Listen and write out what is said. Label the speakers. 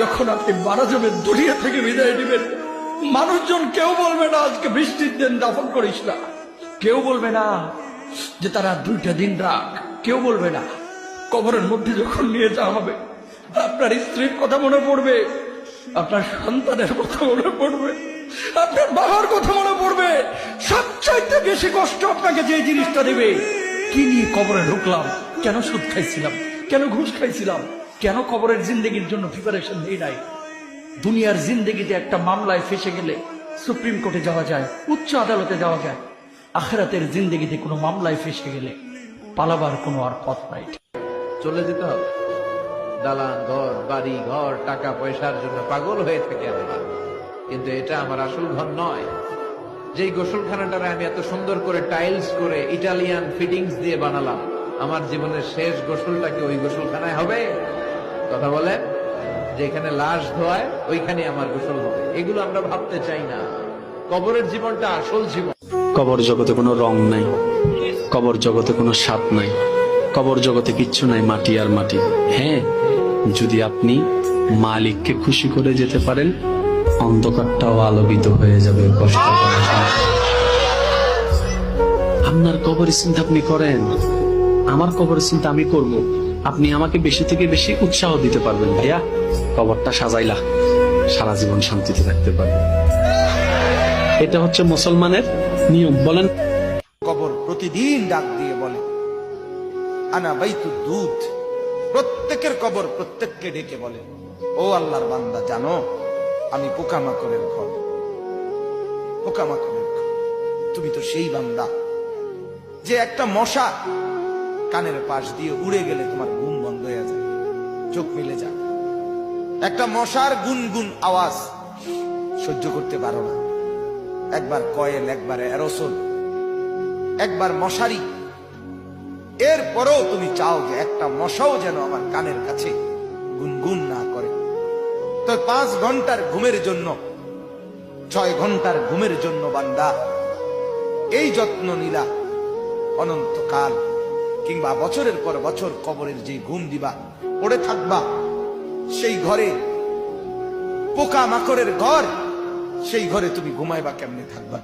Speaker 1: যখন আপনি মারা যাবেন, দুনিয়া থেকে বিদায় নেবেন, মানুষজন কেউ বলবে না আজকে বৃষ্টির দিন দাফন করিস না, কেউ বলবে না যে তারা 2টা দিন রাখ, কেউ বলবে না। কবরের মধ্যে যখন নিয়ে যাওয়া হবে, আপনার স্ত্রীর কথা মনে পড়বে, আপনার সন্তানের কথা মনে পড়বে, আপনার বাবার কথা মনে পড়বে। সবচাইতে বেশি কষ্ট আপনাকে যে জিনিসটা দেবে, কি নিয়ে কবরে ঢুকলাম, কেন সুদ খাইছিলাম, কেন ঘুষ খাইছিলাম, কেন কবরের জিন্দগির জন্য প্রিপারেশন নেই নাই। দুনিয়ার জিন্দগিতে একটা মামলায় ফেসে গেলে সুপ্রিম কোর্টে যাওয়া যায়, উচ্চ আদালতে যাওয়া যায়। আখিরাতের জিন্দগিতে কোনো মামলায় ফেসে গেলে পালাবার কোনো আর পথ নাই।
Speaker 2: চলে যেতে হবে। দালান ঘর, বাড়ি ঘর, টাকা পয়সার জন্য পাগল হয়ে থাকে আমরা, কিন্তু এটা আমার আসল ঘর নয়। যেই গোসলখানাটারে আমি এত সুন্দর করে টাইলস করে ইটালিয়ান ফিটিংস দিয়ে বানালাম, আমার জীবনের শেষ গোসলটা কি ওই গোসলখানায় হবে? কথা বলেন, যেখানে লাশ ধোয়ায় ওইখানে আমার গোসল হবে। এগুলো আমরা ভাবতে চাই না। কবরের জীবনটা আসল জীবন।
Speaker 3: কবর জগতে কোনো রং নাই, কবর জগতে কোনো স্বাদ নাই, কবর জগতে কিচ্ছু নাই, মাটি আর মাটি। হ্যাঁ, যদি আপনি মালিককে খুশি করে যেতে পারেন, অন্ধকারটাও আলোকিত হয়ে যাবে। কষ্ট করার সময় আপনার কবরের চিন্তা আপনি করেন, আমার কবরের চিন্তা আমি করব। আপনি আমাকে বেশি থেকে বেশি উৎসাহ দিতে পারবেন, ভাইয়া কবরটা সাজাইলা, সারা জীবন শান্তিতে থাকতে পারবে। এটা হচ্ছে মুসলমানের নিয়ম। বলেন,
Speaker 4: কবর প্রতিদিন ডাক দিয়ে বলে আনা বাইতুদ দুধ। প্রত্যেকের কবর প্রত্যেককে ডেকে বলে, ও আল্লাহর বান্দা, জানো আমি পোকামাকড়ের ঘর, পোকামাকড়ের ঘর। তুমি তো সেই বান্দা যে একটা মশা কানের পাশ দিয়ে উড়ে গেলে তোমার ঘুম বন্ধ হয়ে যায়, চোখ মিলে যায়। একটা মশার গুনগুন আওয়াজ সহ্য করতে পারো না। একবার কয়েল, একবার অ্যারোসল, একবার মশারি, এরপরেও তুমি চাও যে একটা মশাও যেন আমার কানের কাছে গুনগুন না করে। তো 5 ঘন্টার ঘুমের জন্য, 6 ঘন্টার ঘুমের জন্য বান্দা এই যত্ন নিলা, অনন্তকাল কিংবা বছরের পর বছর কবরের যে ঘুম দিবা, পড়ে থাকবা সেই ঘরে, পোকা মাকড়ের ঘর, সেই ঘরে তুমি ঘুমাইবা কেমনে, থাকবা?